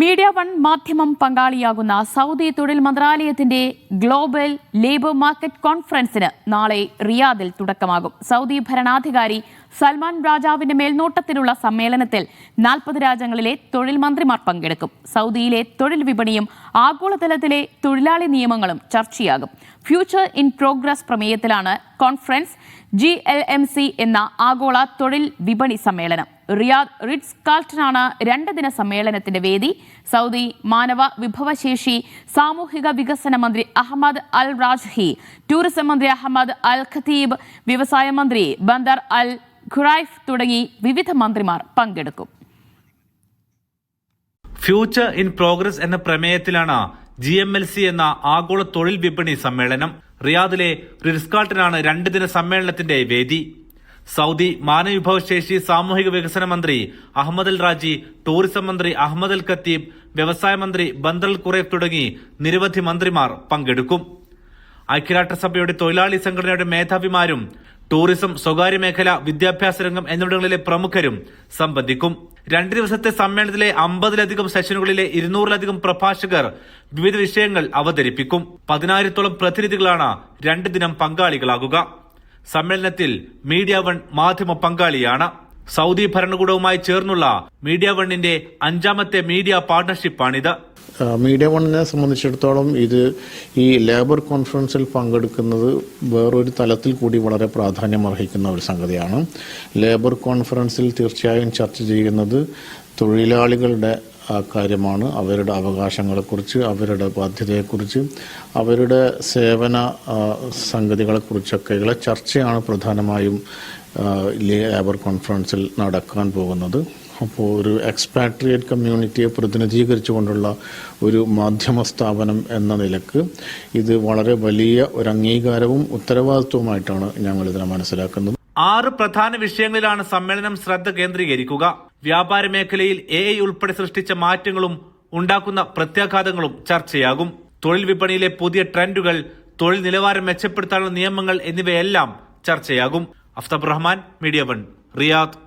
Media one മാധ്യമം പങ്കാളിയാകുന്ന Saudi തൊഴിൽ മന്ത്രാലയത്തിന്റെ ഗ്ലോബൽ ലേബർ മാർക്കറ്റ് കോൺഫറൻസിന് നാളെ റിയാദിൽ തുടക്കമാകും. സൗദി ഭരണാധികാരി സൽമാൻ രാജാവിന്റെ മേൽനോട്ടത്തിലുള്ള സമ്മേളനത്തിൽ 40 രാജ്യങ്ങളിലെ തൊഴിൽ മന്ത്രിമാർ പങ്കെടുക്കും. സൗദിയിലെ തൊഴിൽ വിപണിയും ആഗോളതലത്തിലെ തൊഴിലാളി നിയമങ്ങളും ചർച്ചയാകും. ഫ്യൂച്ചർ ഇൻ പ്രോഗ്രസ് പ്രമേയത്തിലാണ് കോൺഫറൻസ്. GLMC എന്ന ആഗോള തൊഴിൽ വിപണി സമ്മേളനം. റിയാദ് റിറ്റ്സ് കാൾട്ടനാണ് 2 ദിന സമ്മേളനത്തിന്റെ വേദി. സൗദി മാനവ വിഭവശേഷി സാമൂഹിക വികസന മന്ത്രി അഹമ്മദ് അൽ റാജ്ഹി, ടൂറിസം മന്ത്രി അഹമ്മദ് അൽ ഖതീബ്, വ്യവസായ മന്ത്രി ബന്ദർ അൽ ഖുറൈഫ് തുടങ്ങി വിവിധ മന്ത്രിമാർ പങ്കെടുക്കും. ഫ്യൂച്ചർ ഇൻ പ്രോഗ്രസ് എന്ന പ്രമേയത്തിലാണ് GMLC എന്ന ആഗോള തൊഴിൽ വിപണി സമ്മേളനം. റിയാദിലെ റിറ്റ്സ് കാൾട്ടനാണ് 2 ദിന സമ്മേളനത്തിന്റെ വേദി. സൗദി മാനവവിഭവശേഷി സാമൂഹിക വികസന മന്ത്രി അഹമ്മദ് അൽ റാജി, ടൂറിസം മന്ത്രി അഹമ്മദ് അൽ ഖത്തീബ്, വ്യവസായ മന്ത്രി ബന്ദർ അൽ ഖുറൈഫ് തുടങ്ങി നിരവധി മന്ത്രിമാർ പങ്കെടുക്കും. ഐക്യരാഷ്ട്രസഭയുടെ തൊഴിലാളി സംഘടനയുടെ മേധാവിമാരും ടൂറിസം, സ്വകാര്യ മേഖല, വിദ്യാഭ്യാസ രംഗം എന്നിവിടങ്ങളിലെ പ്രമുഖരും സംബന്ധിക്കും. 2 ദിവസത്തെ സമ്മേളനത്തിലെ 50-ലധികം സെഷനുകളിലെ 200-ലധികം പ്രഭാഷകർ വിവിധ വിഷയങ്ങൾ അവതരിപ്പിക്കും. 10,000-ഓളം പ്രതിനിധികളാണ് 2 ദിനം പങ്കാളികളാകുക. സമ്മേളനത്തിൽ മീഡിയ വൺ മാധ്യമ പങ്കാളിയാണ്. സൗദി ഭരണകൂടവുമായി ചേർന്നുള്ള മീഡിയ വണ്ണിന്റെ 5ാമത്തെ മീഡിയ പാർട്ണർഷിപ്പാണിത്. മീഡിയ വണ്ണിനെ സംബന്ധിച്ചിടത്തോളം ഇത് ഈ ലേബർ കോൺഫറൻസിൽ പങ്കെടുക്കുന്നത് വേറൊരു തലത്തിൽ കൂടി വളരെ പ്രാധാന്യം അർഹിക്കുന്ന ഒരു സംഗതിയാണ്. ലേബർ കോൺഫറൻസിൽ തീർച്ചയായും ചർച്ച ചെയ്യുന്നത് തൊഴിലാളികളുടെ കാര്യമാണ്. അവരുടെ അവകാശങ്ങളെക്കുറിച്ച്, അവരുടെ ബാധ്യതയെക്കുറിച്ച്, അവരുടെ സേവന സംഗതികളെക്കുറിച്ചൊക്കെയുള്ള ചർച്ചയാണ് പ്രധാനമായും ലേബർ കോൺഫറൻസിൽ നടക്കാൻ പോകുന്നത്. അപ്പോൾ ഒരു എക്സ്പാട്രിയേറ്റ് കമ്മ്യൂണിറ്റിയെ പ്രതിനിധീകരിച്ചുകൊണ്ടുള്ള ഒരു മാധ്യമ സ്ഥാപനം എന്ന നിലക്ക് ഇത് വളരെ വലിയ ഒരു അംഗീകാരവും ഉത്തരവാദിത്വവുമായിട്ടാണ് ഞങ്ങൾ ഇതിനെ മനസ്സിലാക്കുന്നത്. 6 പ്രധാന വിഷയങ്ങളിലാണ് സമ്മേളനം ശ്രദ്ധ കേന്ദ്രീകരിക്കുക. വ്യാപാര മേഖലയിൽ AI ഉൾപ്പെടെ സൃഷ്ടിച്ച മാറ്റങ്ങളും ഉണ്ടാക്കുന്ന പ്രത്യാഘാതങ്ങളും ചർച്ചയാകും. തൊഴിൽ വിപണിയിലെ പുതിയ ട്രെൻഡുകൾ, തൊഴിൽ നിലവാരം മെച്ചപ്പെടുത്താനുള്ള നിയമങ്ങൾ എന്നിവയെല്ലാം ചർച്ചയാകും. Aftab Rahman, media one, Riyadh.